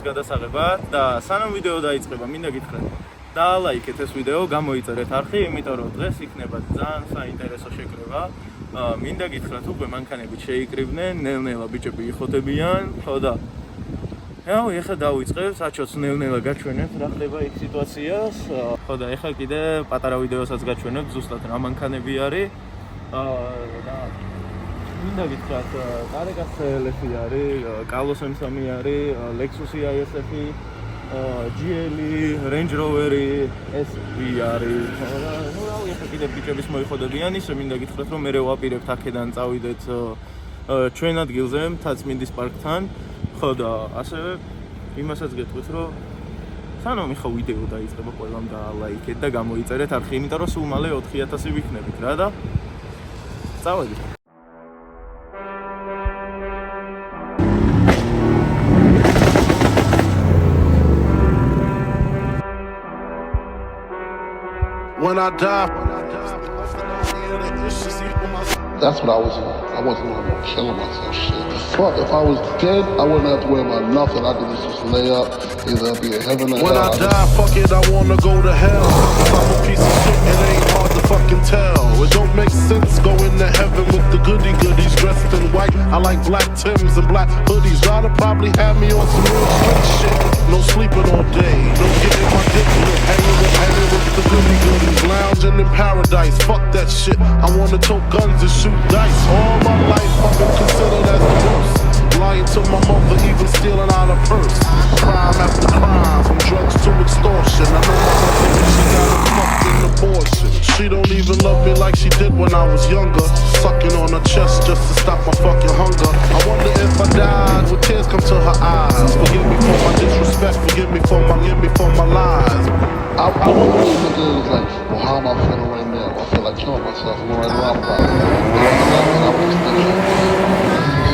გადასაღებად და სანამ ვიდეო დაიწყება, მინდა გითხრათ, დაალაიქეთ ეს ვიდეო, გამოიწერეთ არხი, იმიტომ რომ დღეს იქნება ძალიან საინტერესო შეკრება. მინდა გითხრათ, უკვე მანქანები შეიკრიბნენ, ნელ-ნელა ბიჭები იხოთებიან, ხო და ეხლა დავიწყებ, საჩოც ნელ-ნელა გაჩვენებ რა ხდება იქ სიტუაციას. ხო და ეხლა კიდე პატარა ვიდეოსაც გაჩვენებ, ზუსტად რა მანქანები არის. და მინდა გითხრათ, კარეკას CLF-ი არის, Kalos M3 არის, Lexus ISF-ი, GL-ი, Range Rover-ი, SV არის. ნუ რავი, ეხლა კიდე ბიჭების მოიხოდებიან, ისე მინდა გითხრათ, რომ მე ვაპირებთ აქედან წავიდეთ ჩვენ ადგილზე, მთაწმინდის პარკთან. ხო და ასევე იმასაც გეტყვით, რომ სანამ ეხლა ვიდეო დაიწყება, ყველამ დაალაიქეთ და გამოიწერეთ არხი, იმიტომ რომ სულ მალე 4000 ვიქნებით რა და წავედით. When I die, that's what I wasn't on killing myself shit. Fuck, if I was dead, I wouldn't have to worry about nothing. I could just lay up, either I'd be in heaven or hell. When I die, fuck it, I wanna go to hell. I'm a piece of shit, it ain't hard to fucking tell. It don't make sense going to heaven with the goodies dressed in white. I like black Timbs and black hoodies. Y'all probably have me on some real strict shit. No sleeping all day, no getting my dick lit. Hanging with the goodies, lounging in paradise. Fuck that shit. I wanna tote guns and shoot dice. All my life I've been considered as the worst. Lying to my mother, even stealing out a purse. Crime after crime, from drugs to extortion. I know my mother, she got a fucking abortion. She don't even love me like she did when I was younger. Sucking on her chest just to stop my fucking hunger. I wonder if I died, would tears come to her eyes? Forgive me for my disrespect, forgive me for my lies. I wonder what it is like, well, how am I feeling right now? I feel like killing myself. I'm right around about it. I was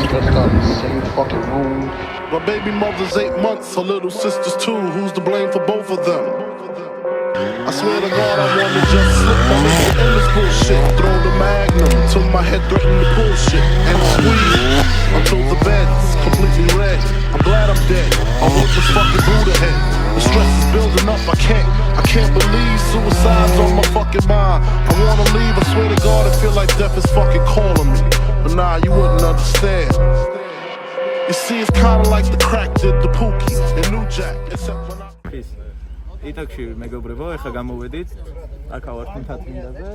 stressed out in the same fucking room. My baby mother's 8 months, her little sister's 2. Who's to blame for both of them? I swear to God, I wanna just slip my nigga in this bullshit. Throw the magnum till my head threaten to bullshit. And squeeze until the bed's completely red. I'm glad I'm dead. I want this fucking Buddha head. The stress is building up, I can't believe suicide's on my fucking mind. I wanna leave, I swear to God, I feel like death is fucking calling me. But nah, you wouldn't understand. You see, it's kinda like the crack did the Pookie and New Jack, except when I... იტაკში მეგობრებო, ეხლა გამოვედით აქ ავართ მთაწმინდაზე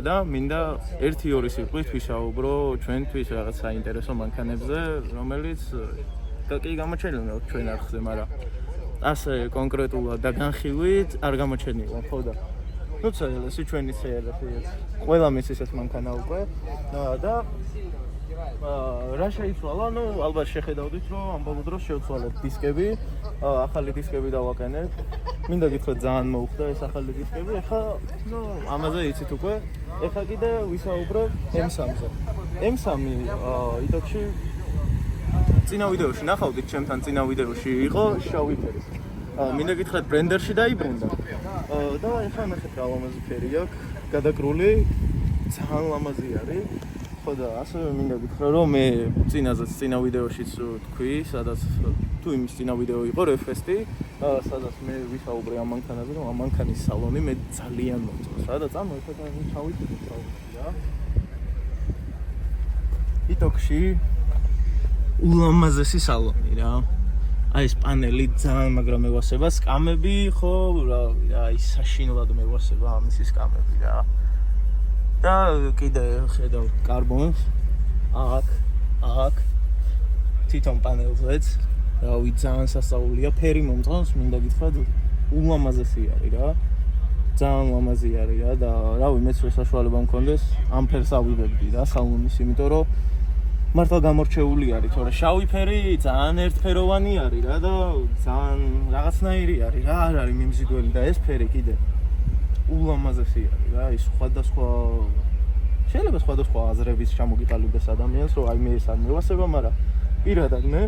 და მინდა 1-2 სიტყვით ვისაუბრო ჩვენთვის რაღაც საინტერესო მანქანებზე, რომელიც კი გამოჩენილია ჩვენ არხზე, მაგრამ ასე კონკრეტულად და განხილვით არ გამოჩენილა, ხო და ნუ CLS-ი ჩვენი CLS-ი ყველა მის ისეთ მანქანა უკვე და რა შეიცვალა, ნუ ალბათ შეხედავდით, რომ ამ ბოლო დროს შევცვალეთ დისკები, ახალი დისკები დავაყენეთ. მინდა გითხრათ, ძალიან მოუხდა ეს ახალი დისკები. ეხლა ნუ ამაზე იცით უკვე. ეხლა კიდე ვისაუბრებ M3-ზე. M3 იტოქში წინა ვიდეოში ნახავდით, ჩემთან წინა ვიდეოში იყო შავი ფერი. მინდა გითხრათ, ბრენდერში დაიბრუნდა. და ეხლა ნახეთ რა ლამაზი ფერი აქვს, გადაკრული, ძალიან ლამაზი არის. ხო და ასევე მინდა გითხრა, რომ მე წინა ვიდეოშიც თქვი, სადაც თუ იმის წინა ვიდეო იყო Refest-ი, სადაც მე ვისაუბრე ამ მანქანაზე, რომ ამ მანქანის სალონი მე ძალიან მომწონს რა და წამოიღეთ ჩავიწყდით რა. იტოქში ულამაზესი სალონი რა. აი ეს პანელი ძალიან მაგრამ მევასება, სკამები ხო, რა ის საშინლად მევასება ამისი სკამები რა. და კიდე ხედავ კარბონს აქ თვითონ პანელზეც რავი ძალიან სასწაულია, ფერი მომწონს, მინდა გითხრათ, ულამაზესი არის რა, ძალიან ლამაზი არის რა და რავი მეც საშუალება მქონდეს ამ ფერს ავიღებდი რა სალონის, იმიტომ რომ მართლა გამორჩეული არის, თორე შავი ფერი ძალიან ერთფეროვანი არის რა და ძალიან რაღაცნაირი არის რა, არ არის მიმზიდველი და ეს ფერი კიდე ულამაზესი არის რა, ის შეიძლება სხვადასხვა აზრების ჩამოგიყალიბდეს ადამიანს, რომ აი მე ეს არ მევასება, მაგრამ პირადად მე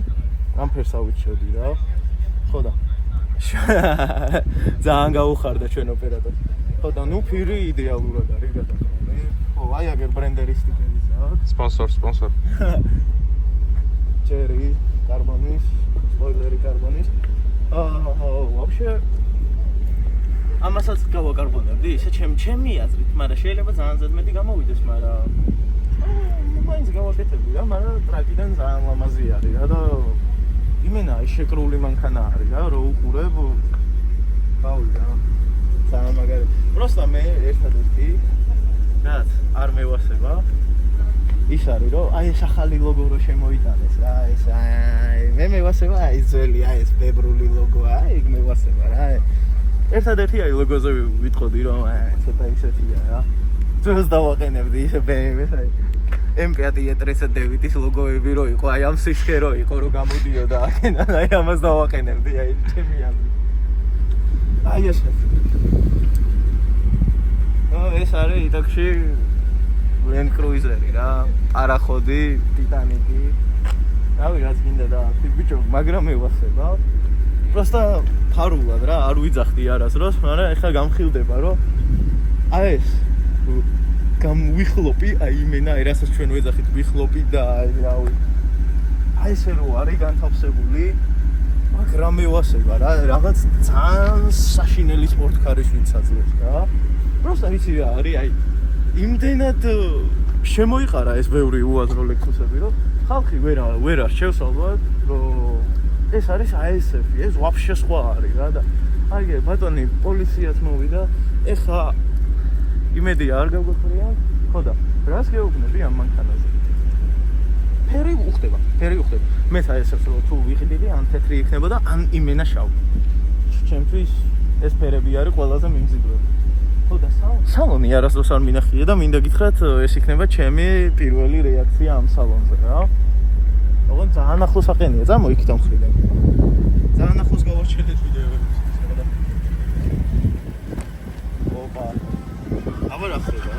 ამ ფერს ავიჩვედი რა. ხო და ძალიან გაუხარდა ჩვენ ოპერატორს. ხო და ნუ ფირი იდეალურად არის გადაყრილი. ხო, აი აგერ ბრენდერის სტიკერის აქვს. სპონსორ. Cherry, კარბონის, სპოილერი კარბონის. вообще ამასაც გავაკარბონებდი, ისე ჩემი აზრით, მაგრამ შეიძლება ძალიან ზედმეტი გამოვიდეს, მაგრამ მაინც გავაკეთებდი რა, მაგრამ ტრაკიდან ძალიან ლამაზი არის რა და იმენა შეკრული მანქანა არის რა, რო უყურებ გავი რა. ძალიან მაგარი. просто მე ერთადერთი რაც არ მევასება ის არის რომ აი ეს ახალი ლოგო რო შემოიტანეს რა, ეს მე მევასება აი ძველი, აი ეს ბებრული ლოგოა, იქ მევასება რა. ერთადერთი აი ლოგოზე ვიტყოდი რომ ცოტა ისეთია რა. ძველს დავაყენებდი ისე BMW-ს აი M5 E39-ის ლოგოები რო იყო, აი ამ სისქე რო იყო, რომ გამოდიოდა აქედან, აი ამას დავაყენებდი, აი ჩემი აზრით. აი ესე. ეს არის იტალიში Land Cruiser-ი რა, პარახოდი, ტიტანიკი. რავი, რაც გინდა და ბიჭო, მაგრამ მევასება. просто ფარულად რა, არ ვიძახდი არასდროს, მაგრამ ეხლა გამხილდება, რომ აი ეს გამვიხლოპი, აი იმენა, რასაც ჩვენ ვეძახით, ვიხლოპი და აი რავი. აი ესე რო არის განთავსებული, მაგრამ მევასება რა, რაღაც ძალიან საშინელი სპორტკარის ვინცაძლებს რა. просто ვიცი რა არის, აი იმდენად შემოიყარა ეს ბევრი უაზრო ლექსუსები, რომ ხალხი ვერ არჩევს ალბათ, რომ ეს არის ASF-ი, ეს вообще სხვა არის რა და აი ბატონი პოლიციაც მოვიდა, ეხა იმედი არ გავგეხრიან, ხო და რას გეუბნები ამ მანქანაზე? ფერი უხდება. მე ASF-ს რო თუ ვიყიდიდი, ან თეთრი იქნებოდა, ან იმენა შავი. ჩემთვის ეს ფერები არის ყველაზე მიმზიდველი. ხო და სალონი არასდროს არ მინახია და მინდა გითხრათ, ეს იქნება ჩემი პირველი რეაქცია ამ სალონზე რა. ოღონდ ძალიან ახლოს აყენია, წამოიქით ამ მხრიდან. ძალიან ახლოს გავარჩენეთ ვიდეოები. ოპა. აბა რა ხდება?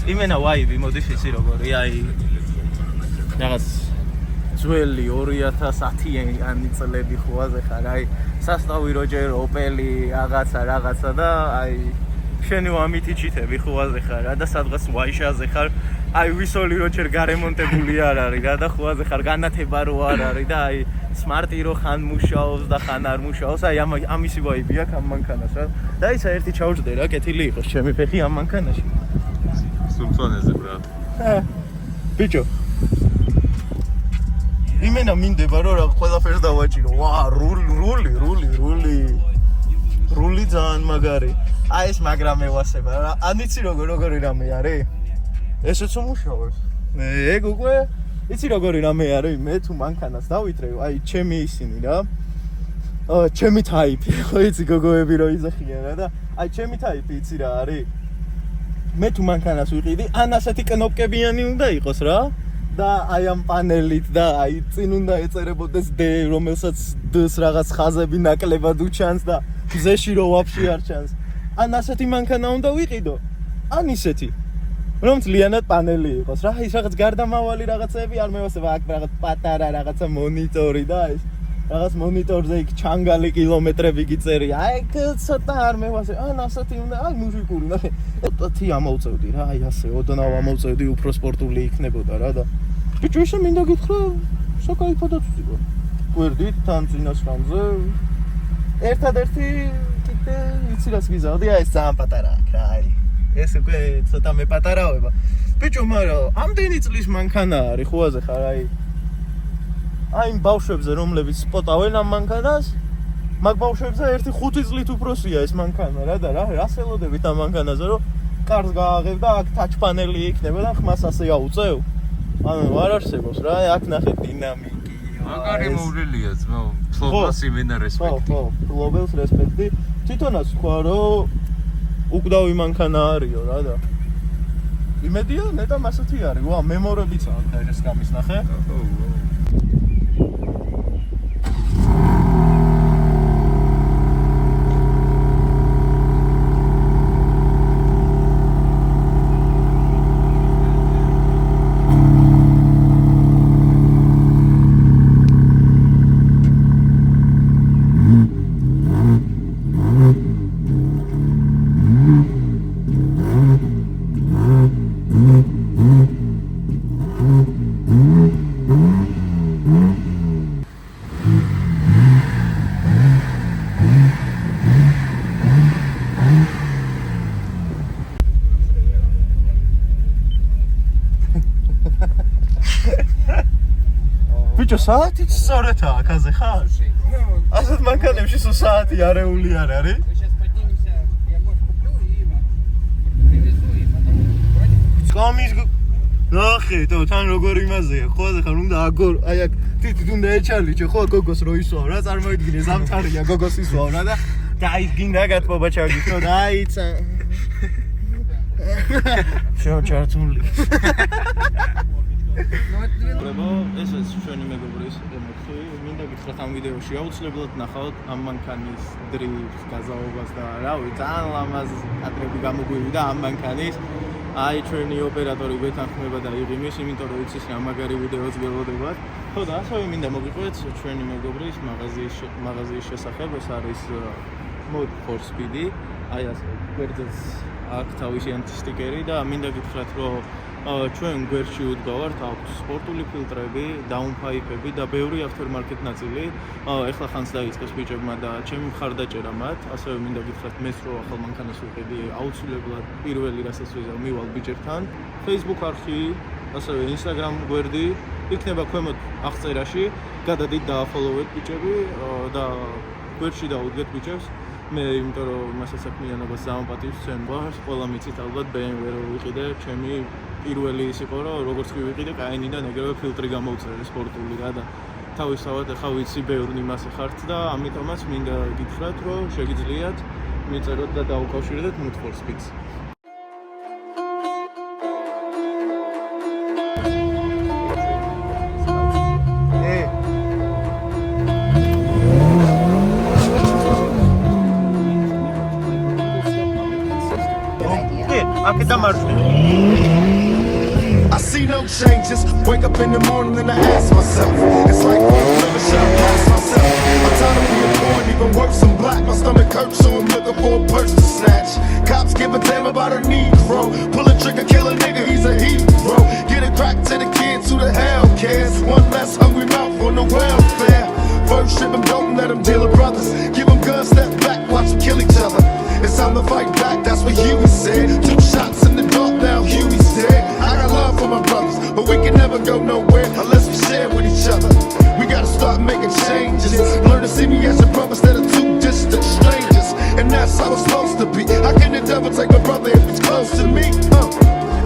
იმენა ვაიბი მოდის ისი როგორი, აი რაღაც ძველი 2010-იანი წლები ხوازე ხარ, აი სასტავი როჯერ ოპელი რაღაცა და აი შენი ამითი ჩიტები ხوازე ხარ რა და სადღაც ვაიშაზე ხარ, აი ვისოლი როჯერ გარემონტებული არ არის რა და ხوازე ხარ განათება რო არ არის და აი სმარტი რო ხან მუშაობს და ხან არ მუშაობს, აი ამისი ვაიბი აქვს ამ მანქანას რა. და ისა ერთი ჩავჯდე რა, კეთილი იყოს ჩემი ფეხი ამ მანქანაში. სუმწონეზე ბრატ. ბიჭო იმენა მინდება რომ რა ყველაფერს დავაჭირო. ვა, რული ძალიან მაგარი. აი ეს მაგრამ მევასება რა. ან იცი როგორი რამე არის? ესეც უმუშავებს. ეგ უკვე იცი როგორი რამე არის? მე თუ მანქანას დავითრევ, აი ჩემი ისინი რა. ჩემი ტაიპი, ხო იცი გოგოები რო იზახიან რა და აი ჩემი ტაიპი იცი რა არის? მე თუ მანქანას ვიყიდი, ან ასეთი კნოპკებიანი უნდა იყოს რა. და აი ამ პანელით და აი წინ უნდა ეწერებოდეს D, რომელსაც D-ს რაღაც ხაზები ნაკლებად უჩანს და გზეში რო ვაფშე არ ჩანს. ან ასეთი მანქანა უნდა ვიყიდო, ან ისეთი, რომ მთლიანად პანელი იყოს რა. ის რაღაც გარდამავალი რაღაცები არ მევასება, აქ რაღაც პატარა რაღაცა მონიტორი და ეს რაღაც მონიტორზე იქ ჩანგალი კილომეტრები გიწერი. აი ცოტა არ მევასება, ან ასეთი უნდა, აი მუსიკური ნახე. ოტათი ამოვწევდი რა, აი ასე ოდნავ ამოვწევდი, უფრო სპორტული იქნებოდა რა და ბიჭო ისე მინდა გითხრა, საკაიფოდაც ვიყო. გვერდით თან წინასწრამზე ერთადერთი კიდე იცი რას გიზავდი, აი ეს ძალიან პატარა აქ რა, აი ეს უკვე ცოტა მე პატარავება. ბიჭო, მაგრამ ამდენი წლის მანქანა არის, ხუაზე ხარ აი აი იმ ბავშვებზე, რომლებიც სპოტავენ ამ მანქანას, მაგ ბავშვებზე 1-5 წლით უფროსია ეს მანქანა რა და რას ელოდებით ამ მანქანაზე, რომ კარს გააღებ და აქ ტაჩ პანელი იქნება და ხმას ასე აუწევ? ანუ არ არსებობს რა, აქ ნახე დინამიკი. მაგარი მოვლილია ძმა, ფლობას იმენა რესპექტი. ხო, ფლობელს რესპექტი. თვითონაც თქვა, რომ უკვდავი მანქანა არისო რა და იმედია, ნეტამ ასეთი არის. ვა, მემორებიც აქვს ეს გამის ნახე. საათით სწორედაა აქაზე ხარ? ასეთ მანქანებში სულ საათი არეული არ არის? Скамის ნახე, თან როგორ იმაზეა, ხო ახლა უნდა აგორ, აი აქ თითით უნდა ეჩარლიჩო, ხო გოგოს რო ისვავ რა, წარმოიდგინე ზამთარია გოგოს ისვავ რა და აი გინდა გათბობა ჩაგიქო და აიცა. შეოჩართული. ესეც ჩვენი მეგობრის ემოციი. მინდა გითხრათ ამ ვიდეოში აუცილებლად ნახავთ ამ მანქანის დრიფტს, გაზაობას და რავი, ძალიან ლამაზ კადრები გამოგვივიდა ამ მანქანის. აი ჩვენი ოპერატორი ვეთანხმება და იღიმის, იმიტომ რომ იცის რა მაგარი ვიდეოც გველოდებათ. ხო და ასევე მინდა მოგიყვეთ ჩვენი მეგობრის მაღაზიის შესახებ, ეს არის Mod for Speed. აი ასე გვერდზეც აქვს თავისი ანტისტიკერი და მინდა გითხრათ რომ ჩვენ გვერდში უდგავართ აქვს სპორტული ფილტრები, დაუნფაიფები და ბევრი aftermarket ნაწილი. ეხლა ხანს დაიწყეს ბიჭებმა და ჩემი მხარდაჭერა მათ. ასევე მინდა გითხრათ მეც რო ახალ მანქანას ვიყიდი, აუცილებლად პირველი რასაც ვიზამ მივალ ბიჭებთან. Facebook არხი, ასევე Instagram გვერდი იქნება ქვემოთ აღწერაში. გადადით დააფოლოვეთ ბიჭები და გვერდში დაუდგეთ ბიჭებს. მე იმიტომ რომ მასა საქმიანობას დამაპატივს ჩვენ გვაქვს, ყველა მიცით ალბათ BMW რო ვიყიდე, ჩემი პირველი ის იყო რომ როგორც კი ვიყიდე, კაინიდან ეგრევე ფილტრი გამოვწერე სპორტული რა და თავისთავად ახლა ვიცი ბევრი მასე ხართ და ამიტომაც მინდა გითხრათ რომ შეგიძლიათ მიწეროთ და დაუკავშირდეთ Mod for Speed-ს. I see no changes. Wake up in the morning and I ask myself, it's like never shall pass myself. I'm tired of being poor and even worse, I'm black. My stomach hurts, so I'm looking for a purse to snatch. Cops give a damn about a Negro. Pull a trigger, kill a nigga, he's a hero. Get a crack to the kids, who the hell cares? One less hungry mouth on the welfare. First ship them, don't let them deal with brothers. Give them guns, step back, watch them kill each other. It's time to fight back, that's what Huey said. 2 shots in the dark, now Huey's dead. I got love for my brothers, but we can never go nowhere unless we share with each other. We gotta start making changes. Learn to see me as a brother instead of 2 distant strangers. And that's how it's supposed to be. How can the devil take my brother if he's close to me?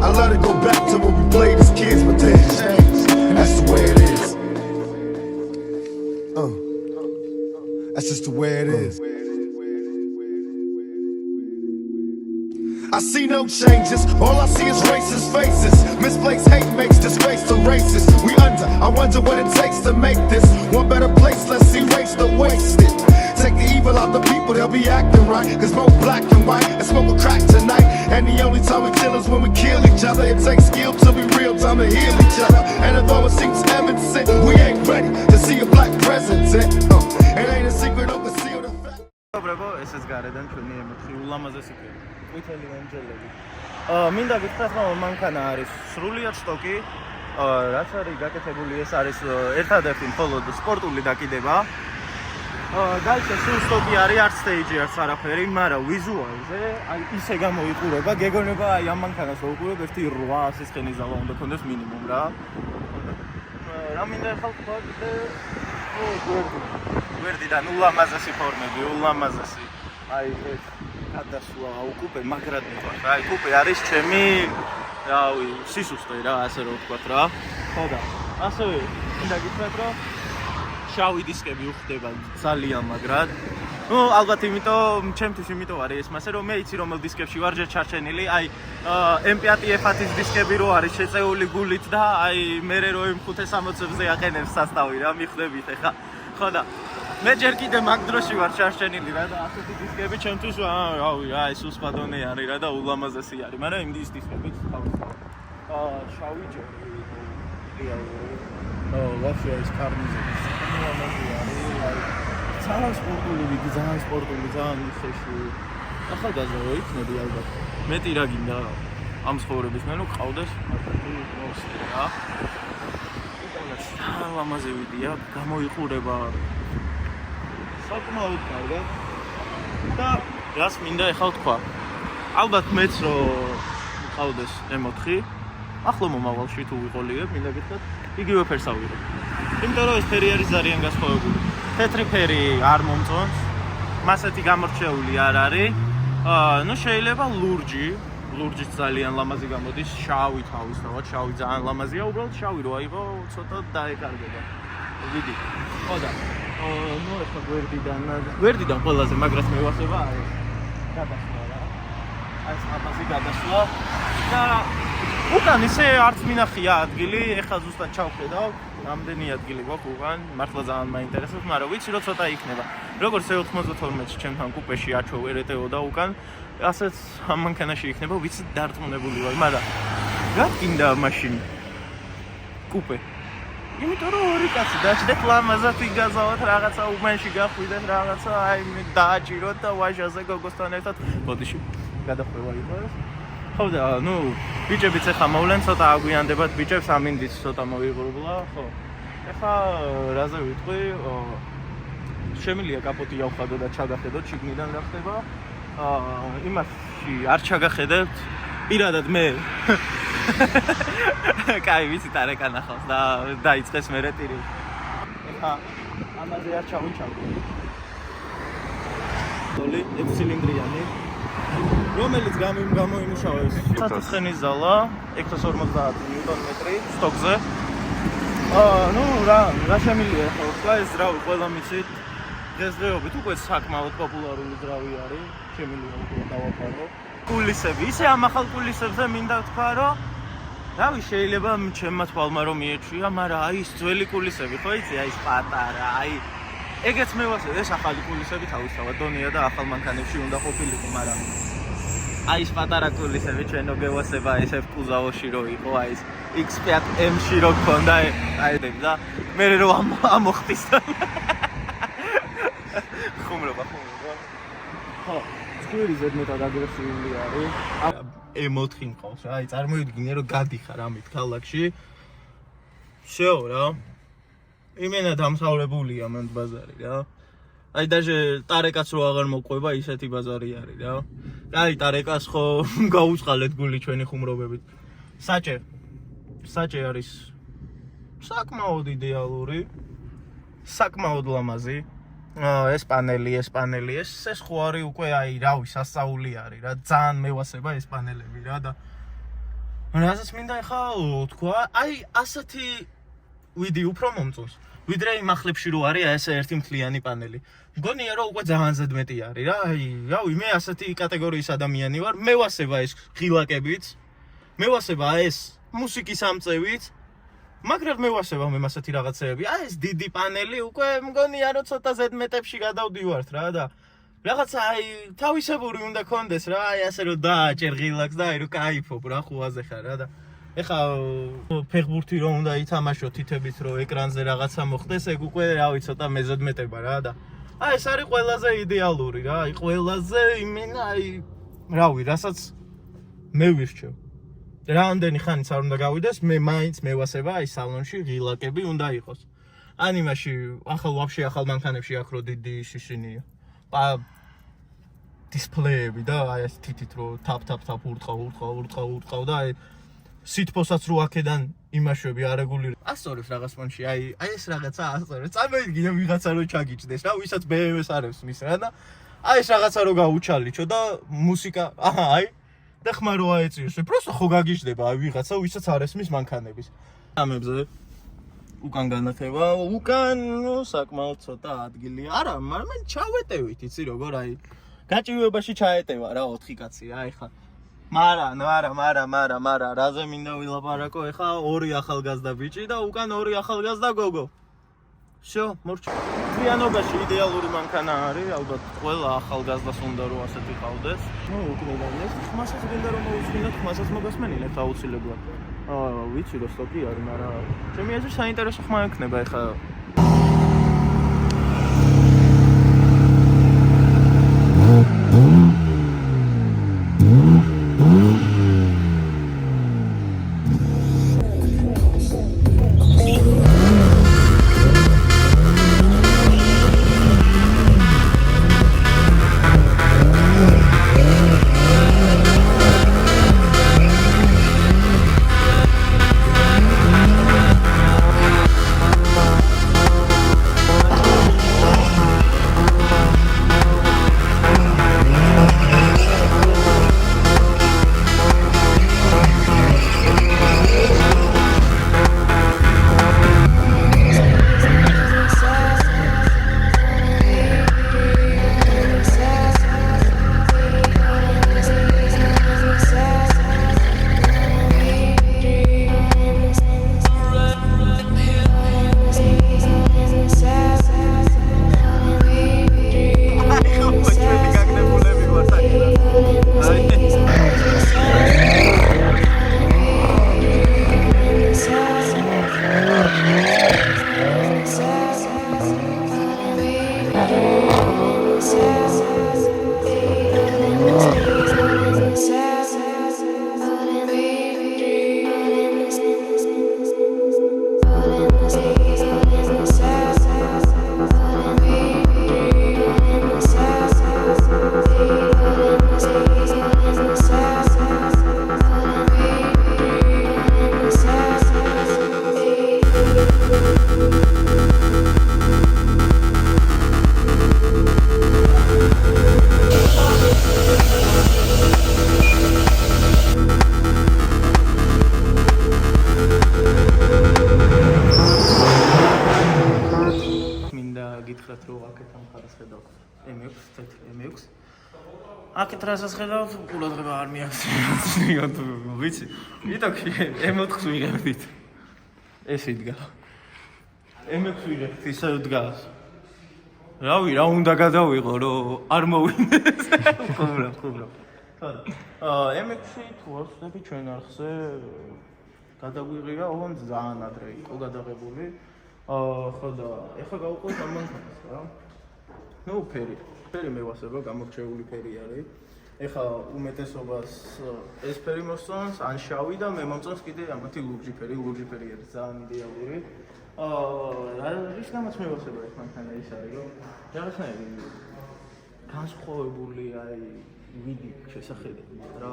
I let it go back to when we played as kids, but then it changed. And that's the way it is. That's just the way it is. I see no changes, all I see is racist faces. Misplaced hate makes disgrace to races. We under, I wonder what it takes to make this one better place. Let's erase the wasted. Take the evil out the people, they'll be acting right. Cause both black and white and smoke a crack tonight. And the only time we kill is when we kill each other. It takes skill to be real, time to heal each other. And although it seems evident, we ain't ready to see a black president. It ain't a secret, don't conceal the fact. ესეც გარედან ჩვენი ემოციი ულამაზესი ყვითელი ენჯელები. მინდა გითხრათ რომ მანქანა არის სრულიად სტოკი. რაც არის გაკეთებული, ეს არის ერთადერთი მხოლოდ სპორტული დაკიდება. Дальше სულ სტოკი არის, არც სტეიჯი არც არაფერი, მაგრამ ვიზუალზე აი ისე გამოიყურება, გეგონება აი ამ მანქანას ვუყურებ ერთი 800 სისხლის ზალა უნდა ქონდეს მინიმუმ რა. რა მინდა ახალ თქვა კიდე გვერდიდან ულამაზესი ფორმები, ულამაზესი. აი ეს გადასვლა უკუპე მაგრად მიყვარს. აი კუპე არის ჩემი რავი სისუსტე რა, ასე რომ ვთქვათ რა. ხო და ასევე მინდა გითხრათ რომ შავი დისკები უხდება ძალიან მაგრად. ნუ ალბათ იმიტომ ჩემთვის იმიტომ არის ეს მასე რომ მე იცი რომელ დისკებში ვარ ჯერ ჩარჩენილი. აი M5 F1-ის დისკები რო არის შეწეული გულით და აი მე რო M560-ზე აყენებს სასტავი რა მიხვდებით ახლა. ხო და მე ჯერ კიდე მაგ დროში ვარ ჩარჩენილი რა და ასეთი დისკები ჩემთვის რავი რა ეს უსპადონე არის რა და ულამაზესი არის, მაგრამ იმ დისკებით თავისთავად შავი ჯერი ვაფშე ეს კარნიზი ულამაზი არის ძალიან სპორტული, ძალიან ისეში ახალგაზრდა იქნები ალბათ მეტი რა გინდა ამ ცხოვრების მე რომ ყავდეს ასეთი მოსი რა ლამაზე ვიდია, გამოიყურება საკმაოდ კარგად და რას მინდა ახლა თქვა. ალბათ მეც რომ მყავდეს M4, ახლო მომავალში თუ ვიყოლიებ, მინდა გითხრათ, იგივე ფერს ავიღებ. იმიტომ რომ ეს ფერი არის ძალიან გასხოვებული. თეთრი ფერი არ მომწონს. მასეთი გამორჩეული არ არის. ნუ შეიძლება ლურჯიც ძალიან ლამაზი გამოდის, შავი თავისთავად, შავი ძალიან ლამაზია, უბრალოდ შავი რო აიღო, ცოტა დაეკარგება. ვიდი. ხოდა. ნუ ახლა გვერდიდან ყველაზე მაგრას მევასება არის გადასვლა რა. ეს აბაზი გადასვლა და უკან ისე არც მინახია ადგილი, ეხლა ზუსტად ჩავხედავ, რამდენი ადგილი გვაქვს უკან, მართლა ძალიან მაინტერესებს, მაგრამ ვიცი რომ ცოტა იქნება. როგორც 92-ში ჩემთან კუპეში აჩვევერეთეოდა უკან, ასეც ამ მანქანაში იქნება, ვიცი დარწმუნებული ვარ, მაგრამ გაგინდა მაშინ კუპე. იმიტომ რომ ორი კაცი დაჭდეთ ლამაზად იგაზავათ რაღაცა უმანში გახვიდეთ რაღაცა, აი მე დააჭიროთ და ვაჟაზე გოგოსთან ერთად ბოდიში გადახვევა იყოს. ხო და ნუ ბიჭებიც ახლა მოვლენ, ცოტა აგვიანდებათ ბიჭებს, ამინდიც ცოტა მოიღრუბლა, ხო. ახლა რაზე ვიტყვი, შემიძლია კაპოტი ავხადო და ჩაგახედოთ შიგნიდან რა ხდება. იმაში არ ჩაგახედებთ, პირადად მე. კაი, ვიცი ტარეკა ნახავს და დაიწყეს მერე ტირი. ახლა ამაზე არ ჩავიჩავდო. დოლი 6 ცილინდრიანი. რომელიც გამოიმუშავეს საცხენის ზალა 650 ნიუტონ-მეტრი სტოკზე. ნუ რა შემიძლია ხო, ეს ძრავი ყველა მიცით. დღესდღეობით უკვე საკმაოდ პოპულარული ძრავი არის, შემიძლია უკვე დავაფარო. კულისები, ისე ამ ახალ კულისებზე მინდა თქვა, რომ რავი, შეიძლება ჩემმა თვალმა რომ მიეჩვია, მაგრამ აი ეს ძველი კულისები, ხო იცი, აი ეს პატარა, აი ეგეც მევასე, ეს ახალი კულისები თავისთავად დონია და ახალ მანქანებში უნდა ყოფილიყო, მაგრამ აი ეს პატარა კულისები ჩვენო გევასება ეს F-კუზავოში რო იყო, აი ეს X5M-ში რო გქონდა, აი და მე რო ამოხტის. ხუმრობა. ხო, სკული ზედმეტად აგრესიული არის. M4 მყავს რა, აი წარმოიდგინე რომ გადიხარ ამით ქალაქში. всё რა. იმენა დამსავლებულია მანდ ბაზარი რა. აი დაჟე ტარეკაც რო აღარ მოყვება, ისეთი ბაზარი არის რა. აი ტარეკას ხო გაუწყალეთ გული ჩვენი ხუმრობებით. საჭე არის საკმაოდ იდეალური, საკმაოდ ლამაზი. ეს პანელი, ეს ხო არის უკვე აი რავი, სასწაული არის რა, ძალიან მევასება ეს პანელები რა და რასაც მინდა ახლა თქვა, აი ასეთი ვიდი უფრო მომწონს. ვიდრე იმ ახლებში რო არის ესე ერთი მთლიანი პანელი. მგონია რომ უკვე ძალიან ზედმეტი არის რა, აი რავი, მე ასეთი კატეგორიის ადამიანი ვარ, მევასება ეს ღილაკებით, მევასება ეს მუსიკის ამწევით. მაგრამ მევასება მე ასეთი რაღაცეები. აი ეს დიდი პანელი უკვე მგონია რომ ცოტა ზედმეტებში გადავდივართ რა და რაღაცა აი თავისებური უნდა კონდეს რა, აი ასე რომ დააჭერ ღილაკს და აი რომ кайფობ რა ხუაზე ხარ რა და ეხა ფეხბურთი რომ უნდა ითამაშო თითებით რომ ეკრანზე რაღაცა მოხდეს, ეგ უკვე რავი ცოტა მეზოდმეტება რა და აი ეს არის ყველაზე იდეალური რა, აი ყველაზე იმენა აი რავი, რასაც მე ვირჩევ. რამდენი ხანიც არ უნდა გავიდეს, მე მაინც მევასება აი სალონში ღილაკები უნდა იყოს. ან იმაში ახალ მანქანებში აქ რო დიდი შიშინია. დისპლეები და აი ეს თითით რო თაფ ურტყავ და აი სითბოსაც რო აქედან იმაშვები არეგულირ. ასწორებს რაღაც მონში, აი ეს რაღაცა ასწორებს. წარმოიდგინე ვიღაცა რო ჩაგიჭდეს რა, ვისაც BMW-ს არებს მის რა და აი ეს რაღაცა რო გაუჩალიჩო და მუსიკა, აი და ხმა რო აეწიოს, პროსტო ხო გაგიჟდება აი ვიღაცა ვისაც არ ესმის მანქანების. ამებზე უკან განათება, უკან საკმაოდ ცოტა ადგილია. არა, მაგრამ ჩავეტევით, იცი როგორ აი გაჭირვებაში ჩაეტევა რა 4 კაცი რა ეხლა. მარა, რაზე მინდა ვილაპარაკო ეხლა 2 ახალგაზრდა ბიჭი და უკან 2 ახალგაზრდა გოგო. всё, მორჩა. მთლიანობაში იდეალური მანქანა არის, ალბათ ყველა ახალგაზრდას უნდა რომ ასეთი ყავდეს. ნუ უკრეიდან ეს ხმასაც გინდა რომ მოусმინოთ, ხმასაც მოგასმენინებთ აუცილებლად. ვიცი რომ სტოკი არის, მაგრამ ჩემი აზრით საინტერესო ხმა ექნება ეხლა. აქეთ რასაც ხედავთ, ყურადღება არ მიაქცევთ. ვიცი, იტოქში M4-ს ვიღებდით. ეს იდგა. M6 ვიღებთ, ისე დგას. რავი, რა უნდა გადავიღო, რომ არ მოვინდეს. ხუმრობ. M6 თუ არ ვხდები ჩვენ არხზე გადაგვიღია, ოღონდ ძალიან ადრე იყო გადაღებული. ხო და ეხლა გავუყვეთ ამ მანქანას რა. ნუ ფერი მევასება, გამორჩეული ფერი არის. ეხლა უმეტესობას ეს ფერი მოსწონს, ან შავი და მე მომწონს კიდე ამათი ლურჯი ფერი არის ძალიან იდეალური. რის გამოც მევასება ეს მანქანა ის არის, რომ რაღაცნაირი განსხვავებული ვიდი შესახედებით რა,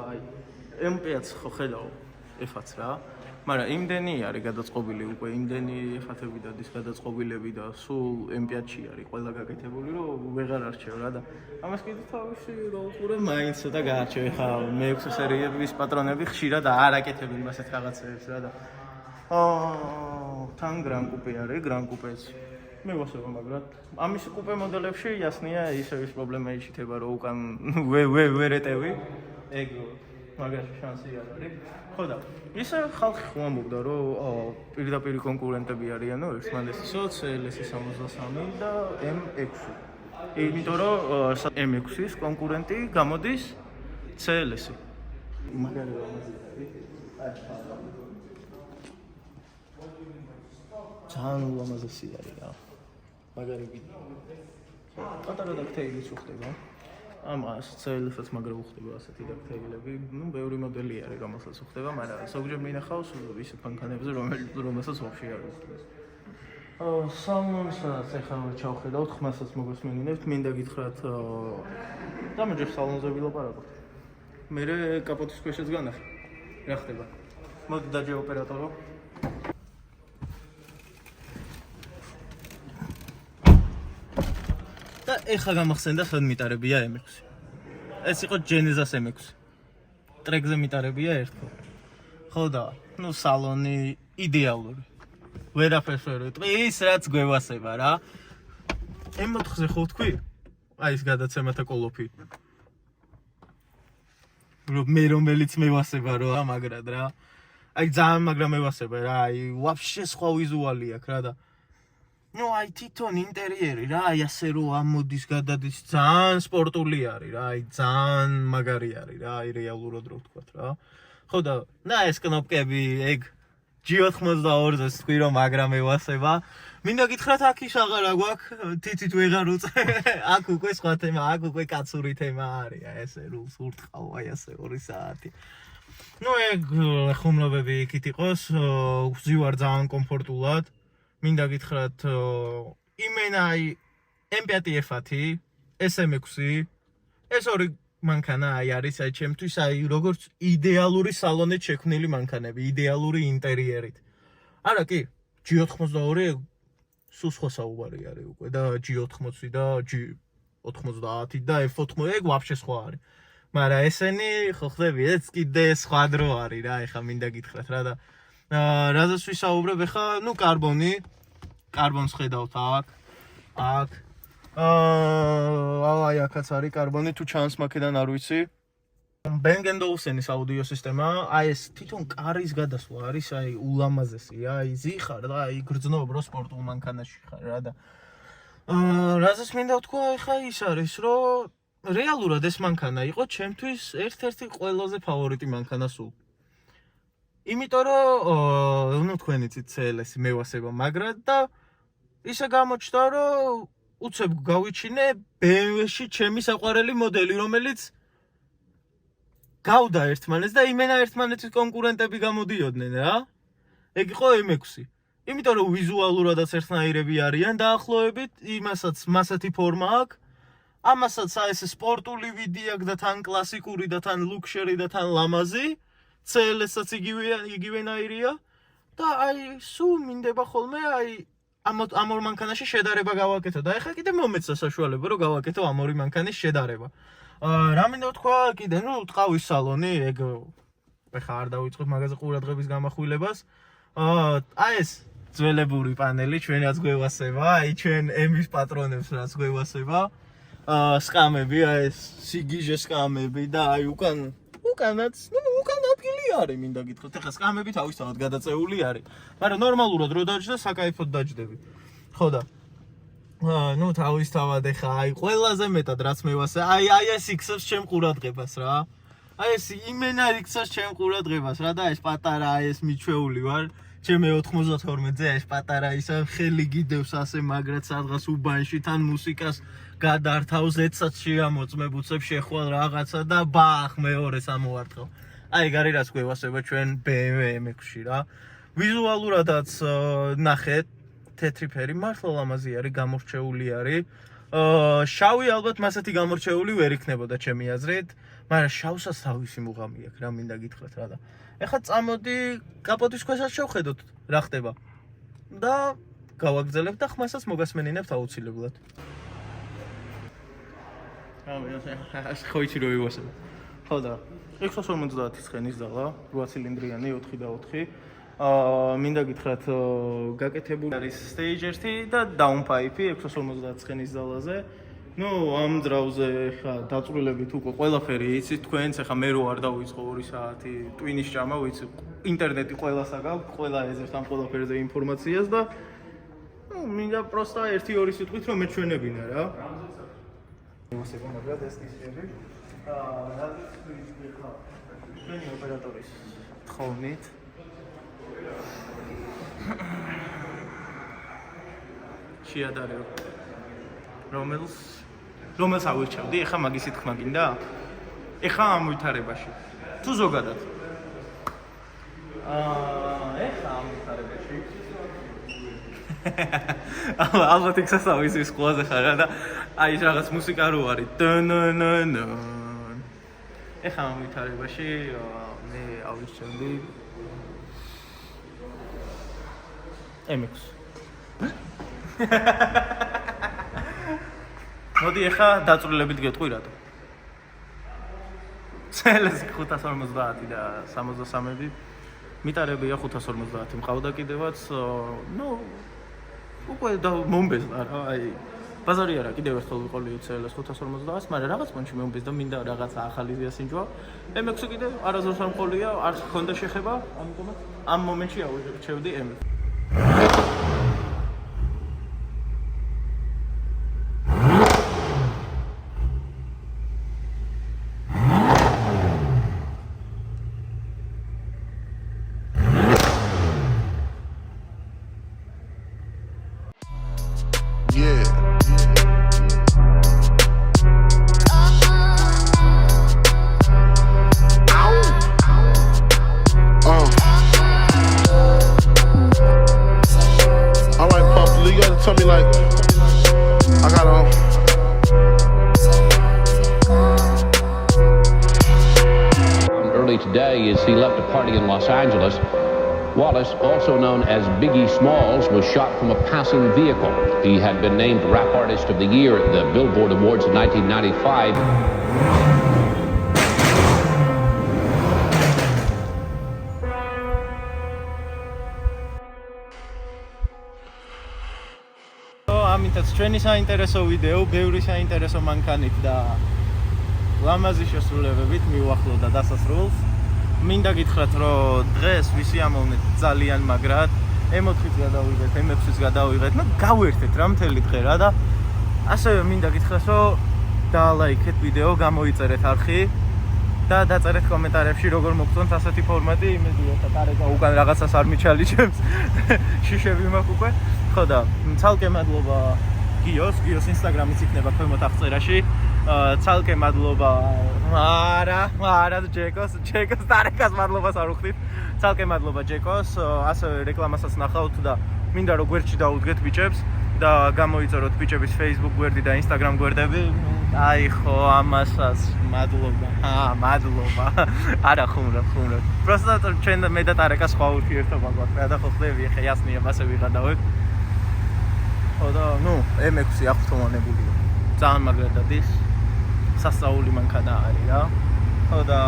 MP-ც ხო ხედავ F-აც რა. მაგრამ იმდენი არის გადაწყობილი უკვე, იმდენი ხათები და დის გადაწყობილები და სულ MP-ში არის ყველა გაკეთებული, რომ ვეღარ არჩევ რა და ამას კიდე თავისი რო უყურე მაინც ცოტა გაარჩევ. ხა მე-6 სერიების პატრონები ხშირად არ აკეთებენ მასეთ რაღაცებს რა და თან გრან კუპე არის, გრან კუპეც მევასება, მაგრამ ამის კუპე მოდელებში იასნია ისევ ის პრობლემა იშითება, რომ უკან ვერეტევი ეგ მაგაში შანსი არ არის. ხო და ისე ხალხი ხო ამბობდა, რომ პირდაპირ კონკურენტები არიანო ერთმანეთისო CLS 63 და M6. იმიტომ რომ M6-ის კონკურენტი გამოდის CLS. მაგარი ძალიან ულამაზესი არის რა. მაგარი ვიდეო. პატარა დაქტეილიც უხდება. ამას CLS-ს მაგრა უხდება ასეთი დაქტეილები. ნუ ბევრი მოდელი არის, რომელსაც უხდება, მაგრამ ზოგჯერ მინახავს ისეთ მანქანებზე, რომელსაც ვაფშე არ უხდება. სალონსაც ახლა ჩავხედავთ, ხმასაც მოგესმენინებთ, მინდა გითხრათ დამეჯერ სალონზე ვილაპარაკოთ. მერე კაპოტის ქვეშაც განახი. რა ხდება? მოდი დაჯე ოპერატორო. და ეხლა გამახსენდა სად მიტარებია M6. ეს იყო Genesis M6. ტრეკზე მიტარებია ერთხელ. ხო და, ნუ სალონი იდეალური. ვერაფერს ვერ ვიტყვი, ის რაც გვევასება რა. M4-ზე ხო თქვი? აი ეს გადაცემათა კოლოფი. მე რომელიც მევასება რა, მაგრად რა. აი ძალიან მაგრამ მევასება რა, აი ვაფშე სხვა ვიზუალი აქვს რა და ნუ აი თვითონ ინტერიერი რა, აი ასე რომ ამოდის გადადის ძალიან სპორტული არის რა, აი ძალიან მაგარი არის რა, აი რეალურად რო ვთქვათ რა. ხო და და ეს კნოპკები ეგ G82-ზე თქვი რომ მაგრამ ევასება. მინდა გითხრათ აქ ის აღარა გვაქვს, თითით ვეღარ უწე. აქ უკვე სხვა თემა, აქ უკვე კაცური თემა არის, აი ესე რულს ურტყავ, აი ასე 2 საათი. ნუ ეგ ხუმრობები იქით იყოს, ვზივარ ძალიან კომფორტულად. მინდა გითხრათ იმენა აი M5 F-ი, SM6, ეს ორი მანქანა აი არის აი ჩემთვის აი როგორც იდეალური სალონით შექმნილი მანქანები, იდეალური ინტერიერით. არა კი, G82 სულ სხვა საუბარი არის უკვე და G80 და G90 და F80 ეგ ვაფშე სხვა არის. მაგრამ ესენი ხო ხდები, ეს კიდე სხვა დრო არის რა, ეხა მინდა გითხრათ რა და რაზეც ვისაუბრებ ეხა, ნუ კარბონს ხედავთ აქ. აი აქაც არის კარბონი, თუ ჩანს მაქედან არ ვიცი. Bang & Olufsenis აუდიო სისტემა, აი ეს თვითონ კარის გადასვლა არის აი ულამაზესი, აი ზიხარ და აი გრძნობ რო სპორტულ მანქანაში ხარ რა და რაზეც მინდა ვთქვა ეხა ის არის, რომ რეალურად ეს მანქანა იყო ჩემთვის ერთ-ერთი ყველაზე ფავორიტი მანქანა სულ. იმიტომ რომ ნუ თქვენ იცით CLS-ი მევასება მაგრად და ისე გამოჩნდა რომ უცებ გავიჩინე BMW-ში ჩემი საყვარელი მოდელი, რომელიც გავდა ერთმანეთს და იმენა ერთმანეთის კონკურენტები გამოდიოდნენ რა. ეგ იყო M6. იმიტომ რომ ვიზუალურადაც ერთნაირები არიან დაახლოებით, იმასაც მასეთი ფორმა აქვს. ამასაც ეს სპორტული ვიდი აქვს და თან კლასიკური და თან ლუქსერი და თან ლამაზი. CLS-აც იგივენაირია და აი სულ მინდება ხოლმე აი ამ ორ მანქანაში შედარება გავაკეთო და ეხლა კიდე მომეცა საშუალება რომ გავაკეთო ამ ორი მანქანის შედარება. რა მინდა თქვა კიდე, ტყავის სალონი, ეგ ეხლა არ დავიწყებ მაგაზე ყურადღების გამახვილებას. აი ეს ძველებური პანელი ჩვენაც გვევასება, აი ჩვენ M-ის პატრონებს რაც გვევასება. სკამები, აი ეს სიგიჟე სკამები და აი უკანაც, უკან ადგილი არის, მინდა გითხრათ. ეხლა სკამები თავისთავად გადაწეული არის. მაგრამ ნორმალურად რო დაჯდა, საკაიფოდ დაჯდები. ხო და თავისთავად ეხლა აი ყველაზე მეტად რაც მევასე, აი ეს იქცევს ჩემ ყურადღებას რა. აი ეს იმენა იქცევს ჩემ ყურადღებას რა და ეს პატარა აი ეს მიჩვეული ვარ. ჩემე 92-ზე ეს პატარა ისა ხელი გიდევს ასე მაგრად სადღაც უბანში თან მუსიკას გადართავს ეცაც შეამოწმებ უცებ შეხვალ რაღაცა და ბახ მეორეს ამოვარტყავ. აი გარი რაც გვევასება ჩვენ BMW M6-ში რა. ვიზუალურადაც ნახეთ თეთრი ფერი მართლა ლამაზი არის, გამორჩეული არის. შავი ალბათ მასეთი გამორჩეული ვერ იქნებოდა ჩემი აზრით, მაგრამ შავსაც თავისი მუღამი აქვს რა მინდა გითხრათ რა და. ეხლა წამოდი კაპოტის ქვეშაც შევხედოთ რა ხდება. და გავაგრძელებთ და ხმასაც მოგასმენინებთ აუცილებლად. ხოიჩი რო ივასებ. ხო და 650 ცხენის ძალა, 8 ცილინდრიანი 4 და 4. მინდა გითხრათ გაკეთებული არის stage 1 და downpipe 650 ცხენის ძალაზე. ამ ძრავზე ხა დაწვრილებით უკვე ყველაფერი იცით თქვენც, ხა მე რო არ დავიწყო 2 საათი ტვინის ჭამა, ვიცი, ინტერნეტი ყველას აქვს, ყველა ეძებს ამ ყველაფერზე ინფორმაციას და მინდა პროსტა 1-2 სიტყვით რომ მეჩვენებინა რა. მოსება მაგრამ ეს ისები. რადგან ხა ჩვენი ოპერატორის თხოვნით შეადარებ რომელს ავირჩევდი, ეხა მაგისი თქმა გინდა? ეხა ამ ვითარებაში. თუ ზოგადად. ეხა ამ ვითარებაში. ალბათ იქ სასაურის სკოლაზე ხარ და აი რაღაც მუსიკა რო არის. ეხა ამ ვითარებაში მე ავირჩევდი M6. მოდი ეხა დაწვრილებით გეტყვი რატო. CLS 550 და 63-ები მიტარებია 550 მყავდა კიდევაც, უკვე მომბეზდა რა, აი ბაზარი არა, კიდევ ერთხელ ვიყოლი CLS 550-ს, მაგრამ რაღაც პონჩი მომბეზდა, მინდა რაღაცა ახალი ზიასინჯვა. M6 კიდევ არასდროს არ მყოლია, არც ჰქონდა შეხება, ამიტომაც ამ მომენტში ავირჩევდი M6. Tell me like, I got on. Early today, as he left a party in Los Angeles, Wallace, also known as Biggie Smalls, was shot from a passing vehicle. He had been named Rap Artist of the Year at the Billboard Awards in 1995. ამითაც ჩვენი საინტერესო ვიდეო, ბევრი საინტერესო მანქანით და ლამაზი შესრულებებით მივუახლოვდა დასასრულს. მინდა გითხრათ, რომ დღეს ვისი ამოვნეთ ძალიან მაგრად, M4-ს გადავიღეთ, M6-ს გადავიღეთ, გავერთეთ რა მთელი დღე რა და ასევე მინდა გითხრათ, რომ დაალაიქეთ ვიდეო, გამოიწერეთ არხი და დაწერეთ კომენტარებში როგორ მოგწონთ ასეთი ფორმატი, იმედია ტარეკა უკან რაღაცას არ მიჩალიჩებს. შიშები მაქვს უკვე. ხო და ცალკე მადლობა გიოს ინსტაგრამიც იქნება ქვემოთ აღწერაში. ცალკე მადლობა. არა ჯეკოს დარეკას მადლობას არ უხდით. ცალკე მადლობა ჯეკოს, ასევე რეკლამასაც ნახავთ და მინდა რომ გვერდში დაუდგეთ ბიჭებს და გამოიწეროთ ბიჭების Facebook გვერდი და Instagram გვერდები. აი ხო, ამასაც მადლობა. მადლობა. არა ხუმრობ. Просто ჩვენ მე და ტარეკა სხვა ურთიერთობა გვაქვს. რა და ხო ხდები, ხე ясნია მასე ვიღადავთ. ხო და M6 აღფრთოვანებულია. ძალიან მაგრად დადის. სასწაული მანქანა არის რა. ხო და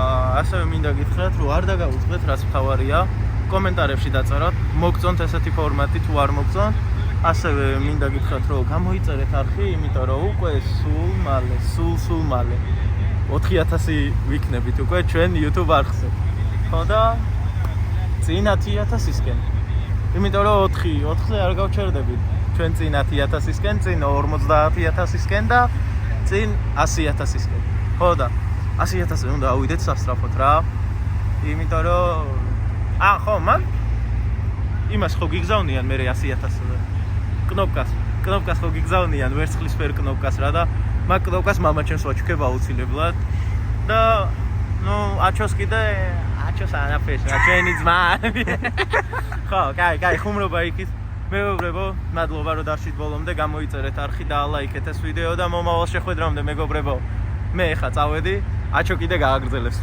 ასევე მინდა გითხრათ, რომ არ დაგაუწყდეთ, რაც მთავარია. კომენტარებში დაწეროთ, მოგწონთ ესეთი ფორმატი თუ არ მოგწონთ. ასევე მინდა გითხრათ, რომ გამოიწერეთ არხი, იმიტომ რომ უკვე სულ მალე 4000 ვიქნებით უკვე ჩვენ YouTube არხზე. ხო და წინ 10000-ისკენ. იმიტომ რომ 4-ზე არ გავჩერდებით. ჩვენ წინ 10000-ისკენ, წინ 50000-ისკენ და წინ 100000-ისკენ. ხო და 100000-ზე უნდა ავიდეთ სასწრაფოდ რა. იმიტომ რომ ხო, მაგ იმას ხო გიგზავნიან მე 100000-ზე. კნოპკას ხო გიგზავნიან ვერცხლისფერ კნოპკას რა და მაგ კნოპკას მამაჩემს ვაჩქებ აუცილებლად და აჩოს არაფერს რა ჩვენი ძმა. ხო, კაი, ხუმრობა იქით. მეგობრებო, მადლობა რომ დავშით ბოლომდე, გამოიწერეთ არხი და ლაიქეთ ეს ვიდეო და მომავალ შეხვედრამდე მეგობრებო. მე ხა წავედი, აჩო კიდე გააგრძელებს.